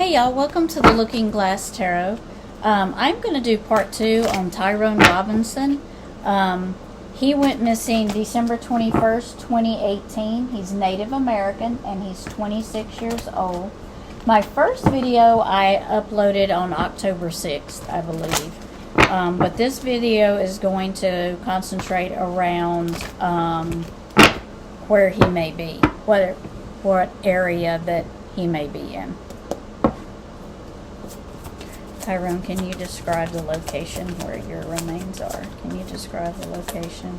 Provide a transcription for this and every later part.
Hey y'all, welcome to the Looking Glass Tarot. I'm going to do part 2 on Tyrone Robinson. He went missing December 21st, 2018. He's Native American and he's 26 years old. My first video I uploaded on October 6th, I believe. But this video is going to concentrate around where he may be, what area that he may be in. Tyrone, can you describe the location where your remains are? Can you describe the location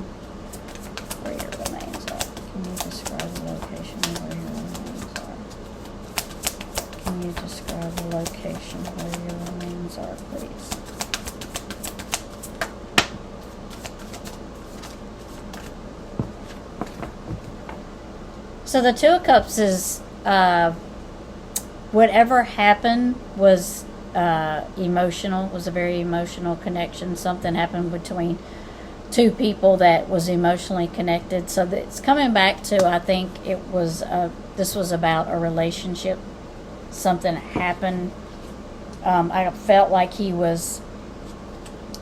where your remains are? Can you describe the location where your remains are? Can you describe the location where your remains are, please? So the Two of Cups is whatever happened was emotional, was a very emotional connection. Something happened between two people that was emotionally connected. So it's coming back to, I think it was this was about a relationship. Something happened. I felt like he was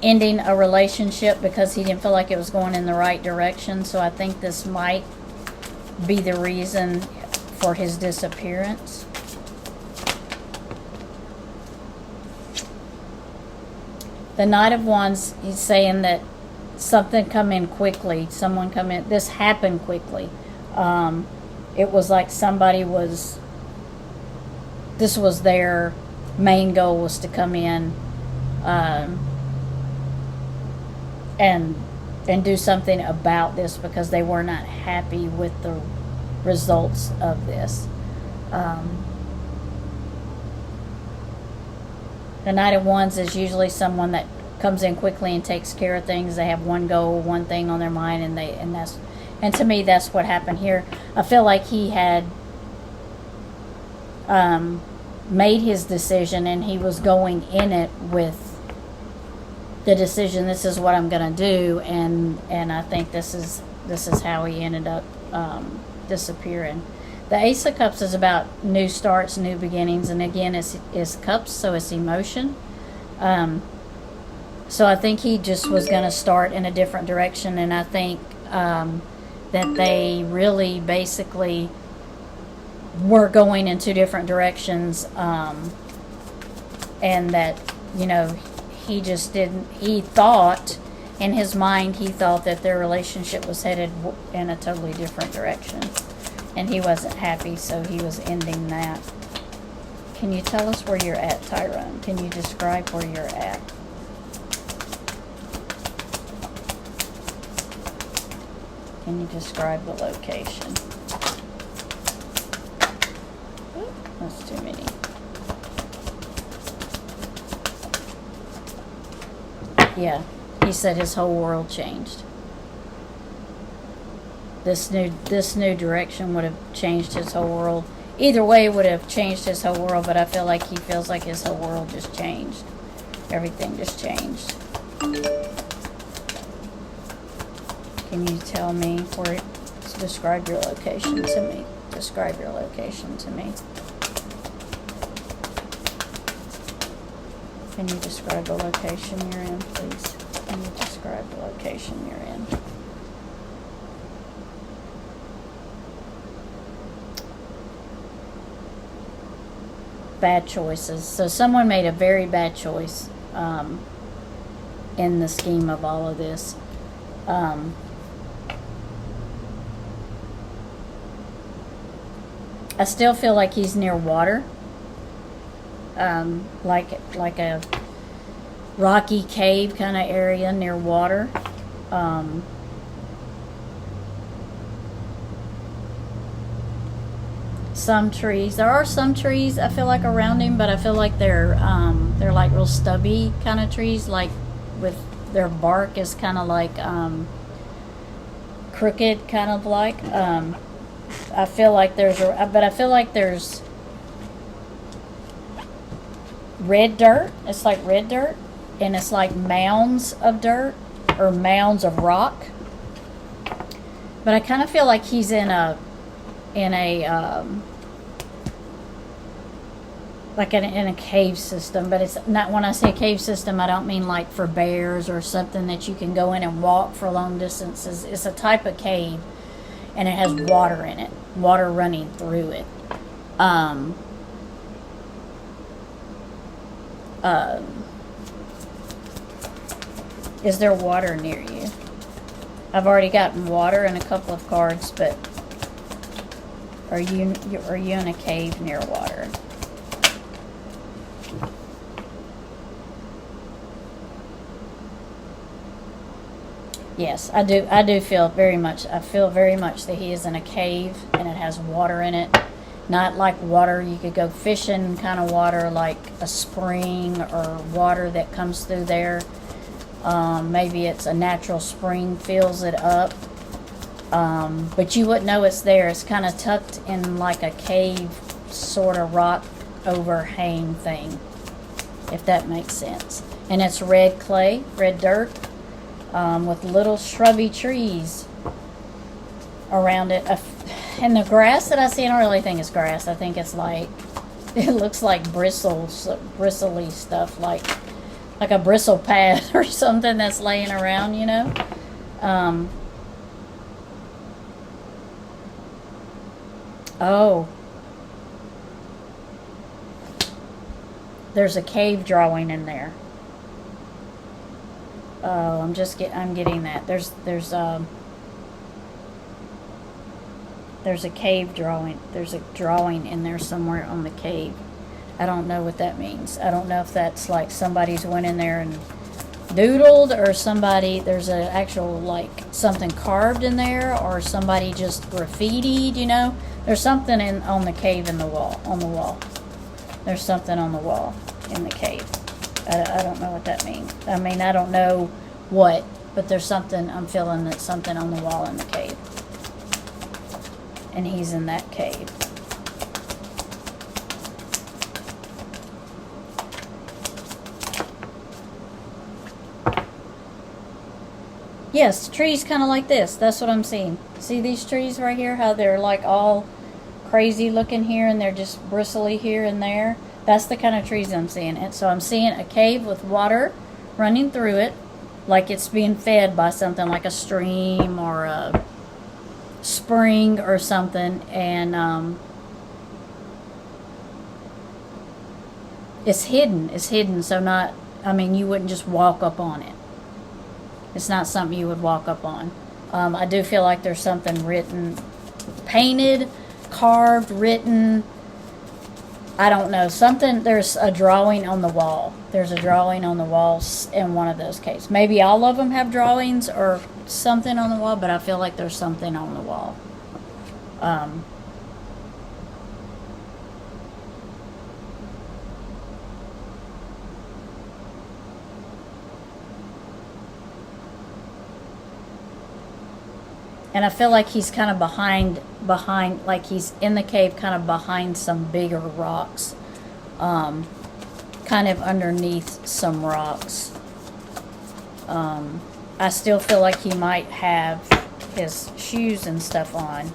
ending a relationship because he didn't feel like it was going in the right direction. So I think this might be the reason for his disappearance. The Knight of Wands, he's saying that something come in quickly. Someone come in. This happened quickly. It was like somebody was, this was their main goal, was to come in and do something about this because they were not happy with the results of this. The Knight of Wands is usually someone that comes in quickly and takes care of things. They have one goal, one thing on their mind, and to me that's what happened here. I feel like he had made his decision and he was going in it with the decision. This is what I'm going to do, and I think this is how he ended up disappearing. The Ace of Cups is about new starts, new beginnings, and again, it's cups, so it's emotion. So I think he just was going to start in a different direction, and I think that they really basically were going in two different directions, and that, you know, he just didn't, he thought, in his mind, he thought that their relationship was headed in a totally different direction. And he wasn't happy, so he was ending that. Can you tell us where you're at, Tyrone? Can you describe where you're at? Can you describe the location? Ooh, that's too many. Yeah, he said his whole world changed. This new direction would have changed his whole world. Either way, it would have changed his whole world, but I feel like he feels like his whole world just changed. Everything just changed. Can you tell me where, describe your location to me. Describe your location to me. Can you describe the location you're in, please? Can you describe the location you're in? Bad choices. So someone made a very bad choice in the scheme of all of this. I still feel like he's near water, like a rocky cave kind of area near water. Some trees. There are some trees I feel like around him, but I feel like they're like real stubby kind of trees, like with their bark is kind of like crooked, kind of like. I feel like there's red dirt. It's like red dirt, and it's like mounds of dirt or mounds of rock. But I kind of feel like he's in a like in a cave system, but it's not. When I say cave system, I don't mean like for bears or something that you can go in and walk for long distances. It's a type of cave, and it has water in it, water running through it. Um, uh, is there water near you? I've already gotten water and a couple of cards, but are you in a cave near water? Yes, I do. I do feel very much. I feel very much that he is in a cave and it has water in it. Not like water you could go fishing kind of water, like a spring or water that comes through there. Maybe it's a natural spring fills it up. But you wouldn't know it's there. It's kind of tucked in like a cave sort of rock overhang thing, if that makes sense. And it's red clay, red dirt. With little shrubby trees around it. And the grass that I see, I don't really think it's grass. I think it's like, it looks like bristly stuff, like a bristle pad or something that's laying around, you know. Oh. There's a cave drawing in there. Oh, I'm getting that. There's a cave drawing. There's a drawing in there somewhere on the cave. I don't know what that means. I don't know if that's like somebody's went in there and doodled, or there's an actual like something carved in there, or somebody just graffitied, you know. There's something on the cave on the wall. There's something on the wall in the cave. I don't know what that means. I mean, I don't know what, but there's something, I'm feeling that something on the wall in the cave. And he's in that cave. Yes, trees kind of like this. That's what I'm seeing. See these trees right here? How they're like all crazy looking here and they're just bristly here and there? That's the kind of trees I'm seeing. And so I'm seeing a cave with water running through it, like it's being fed by something like a stream or a spring or something. And it's hidden. It's hidden. So not, I mean, you wouldn't just walk up on it. It's not something you would walk up on. I do feel like there's something written, painted, carved, written. I don't know. Something, there's a drawing on the wall. There's a drawing on the walls in one of those caves. Maybe all of them have drawings or something on the wall, but I feel like there's something on the wall. And I feel like he's kind of behind, like he's in the cave kind of behind some bigger rocks. Kind of underneath some rocks. I still feel like he might have his shoes and stuff on.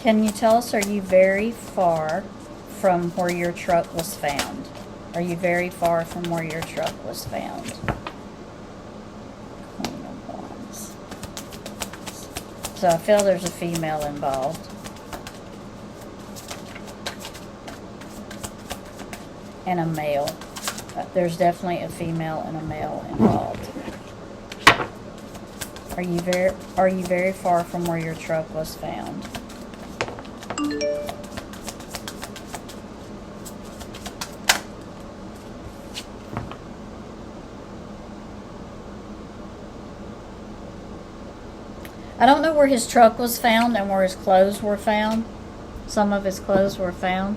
Can you tell us, are you very far from where your truck was found? Are you very far from where your truck was found? Queen of Wands. So I feel there's a female involved. And a male. There's definitely a female and a male involved. Are you very far from where your truck was found? I don't know where his truck was found and where his clothes were found. some of his clothes were found.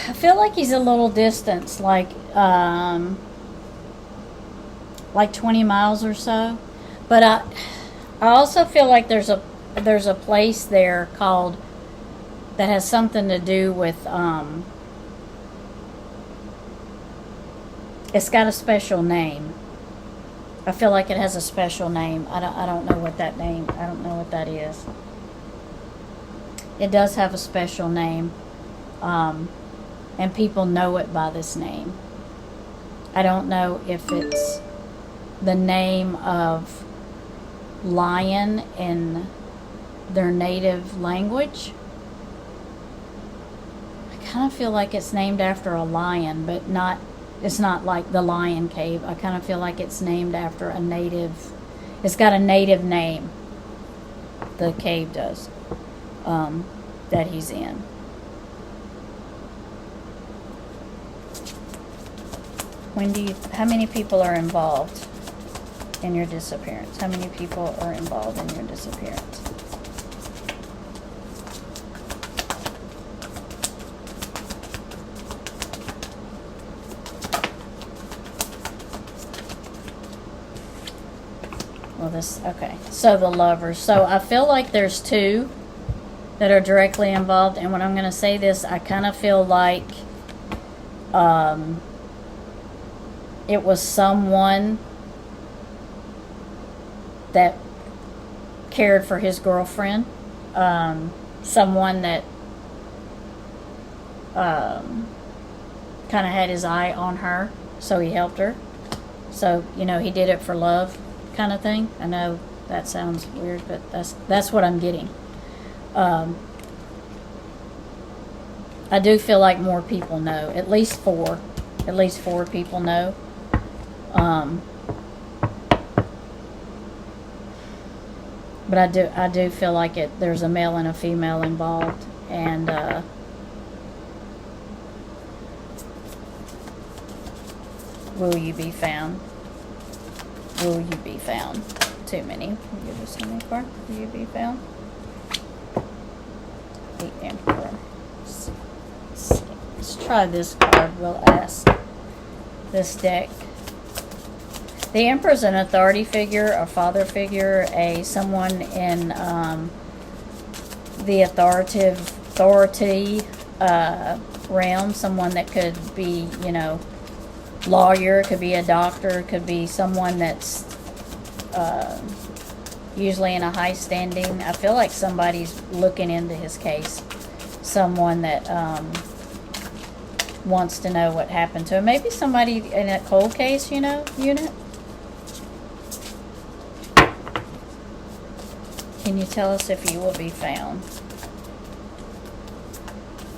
I feel like he's a little distance, like 20 miles or so. But I also feel like there's a place there called that has something to do with it's got a special name. I feel like it has a special name. I don't know what that name. I don't know what that is. It does have a special name. And people know it by this name. I don't know if it's the name of lion in their native language. I kind of feel like it's named after a lion, but it's not like the Lion Cave. I kind of feel like it's named after it's got a native name. The cave does, that he's in. How many people are involved in your disappearance? How many people are involved in your disappearance? Okay. So the lovers. So I feel like there's two that are directly involved. And when I'm going to say this, I kind of feel like, it was someone that cared for his girlfriend, someone that kind of had his eye on her, so he helped her. So, he did it for love kind of thing. I know that sounds weird, but that's what I'm getting. I do feel like more people know. At least four people know. But I do feel like there's a male and a female involved, and will you be found? Will you be found? Too many. We'll give us a new card. Will you be found? The Emperor. Let's try this card. We'll ask this deck. The Emperor is an authority figure, a father figure, someone in the authority realm, someone that could be, lawyer, could be a doctor, could be someone that's usually in a high standing. I feel like somebody's looking into his case, someone that wants to know what happened to him. Maybe somebody in a cold case, unit. Can you tell us if you will be found?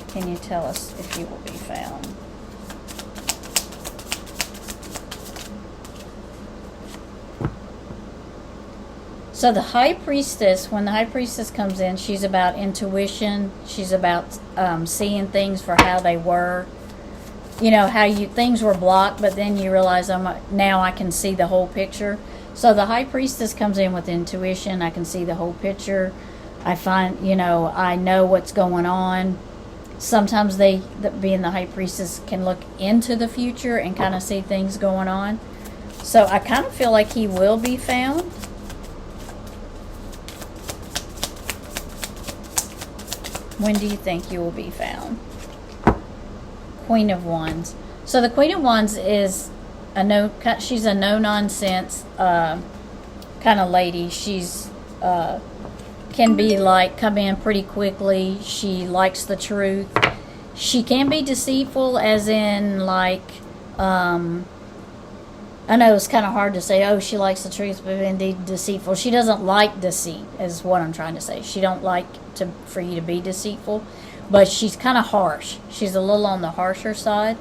Can you tell us if you will be found? So the High Priestess, when the High Priestess comes in, she's about intuition. She's about seeing things for how they were. How things were blocked, but then you realize now I can see the whole picture. So the High Priestess comes in with intuition. I can see the whole picture. I find, I know what's going on. Sometimes being the High Priestess, can look into the future and kind of see things going on. So I kind of feel like he will be found. When do you think you will be found? Queen of Wands. So the Queen of Wands is she's a no-nonsense kind of lady. She's can be come in pretty quickly. She likes the truth. She can be deceitful, as in I know it's kind of hard to say, oh, she likes the truth, but indeed deceitful. She doesn't like deceit, is what I'm trying to say. She don't like for you to be deceitful. but she's kind of harsh. She's a little on the harsher side.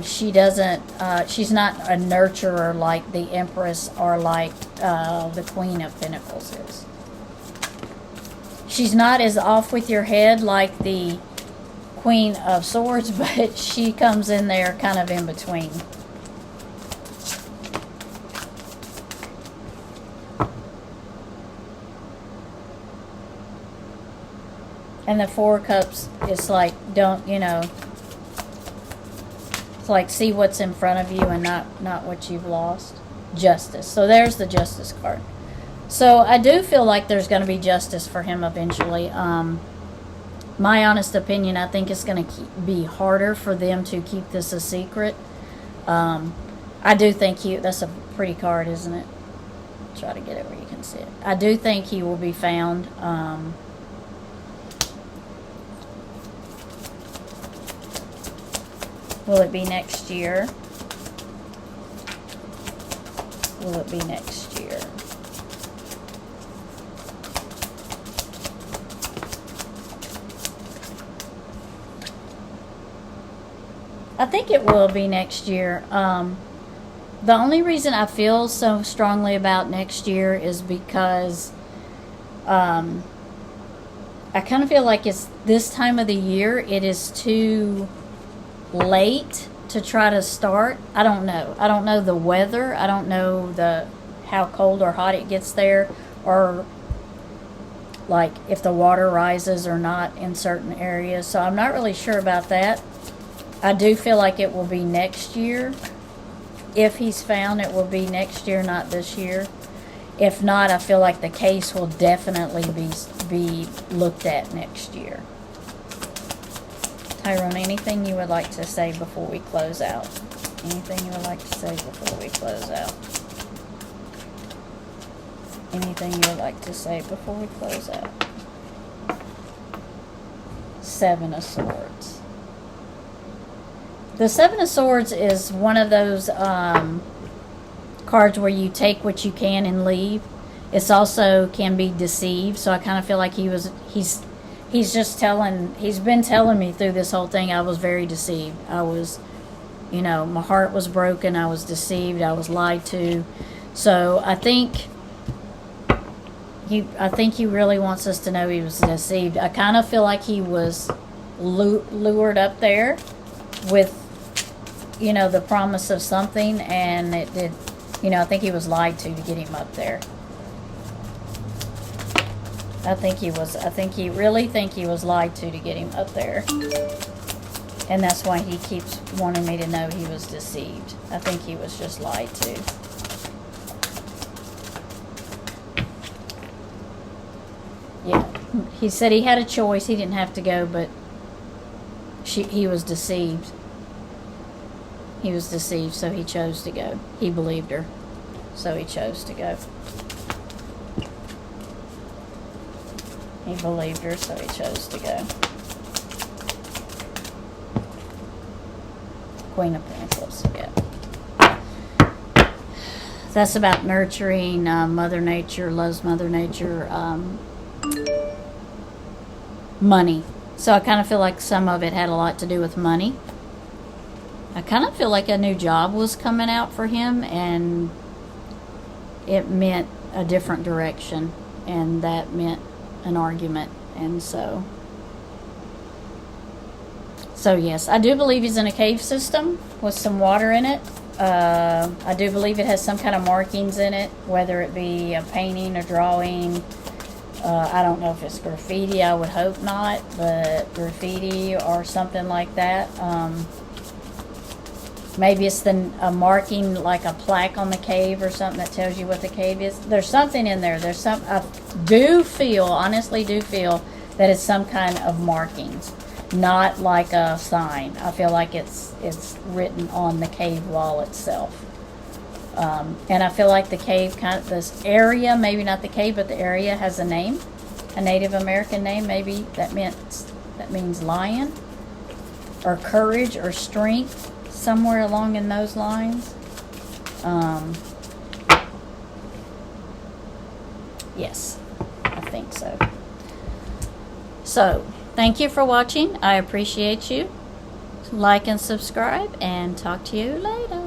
She doesn't, she's not a nurturer like the Empress or like the Queen of Pentacles is. She's not as off with your head like the Queen of Swords, but she comes in there kind of in between. And the Four of Cups is like, don't, you know, it's like see what's in front of you and not what you've lost. Justice. So there's the Justice card. So I do feel like there's going to be justice for him eventually. My honest opinion, I think it's going to be harder for them to keep this a secret. I do think that's a pretty card, isn't it? Try to get it where you can see it. I do think he will be found. Will it be next year? Will it be next year? I think it will be next year. The only reason I feel so strongly about next year is because I kind of feel like it's this time of the year. It is too late to try to start. I don't know. I don't know the weather. I don't know how cold or hot it gets there, or like if the water rises or not in certain areas. So I'm not really sure about that. I do feel like it will be next year. If he's found, it will be next year, not this year. If not, I feel like the case will definitely be looked at next year. Tyrone, anything you would like to say before we close out? Anything you would like to say before we close out? Anything you would like to say before we close out? Seven of Swords. The Seven of Swords is one of those cards where you take what you can and leave. It's also can be deceived. So I kind of feel like he's been telling me through this whole thing I was very deceived. I was, you know, my heart was broken. I was deceived. I was lied to. So I think he really wants us to know he was deceived. I kind of feel like he was lured up there with, you know, the promise of something, and it did, you know, I think he was lied to get him up there. I really think he was lied to get him up there. And that's why he keeps wanting me to know he was deceived. I think he was just lied to. Yeah. He said he had a choice. He didn't have to go, but he was deceived. He was deceived, so he chose to go. He believed her, so he chose to go. He believed her, so he chose to go. Queen of Pentacles, yeah. That's about nurturing. Mother Nature loves Mother Nature. Money. So I kind of feel like some of it had a lot to do with money. I kind of feel like a new job was coming out for him, and it meant a different direction, and that meant an argument. And so yes, I do believe he's in a cave system with some water in it. I do believe it has some kind of markings in it, whether it be a painting or drawing. I don't know if it's graffiti. I would hope not, but graffiti or something like that. Maybe it's a marking, like a plaque on the cave or something that tells you what the cave is. There's something in there. I honestly do feel that it's some kind of markings, not like a sign. I feel like it's written on the cave wall itself. And I feel like the cave, this area, maybe not the cave, but the area has a name, a Native American name. Maybe that means lion or courage or strength, somewhere along in those lines. Yes, I think so. So Thank you for watching. I appreciate you. Like and subscribe, and talk to you later.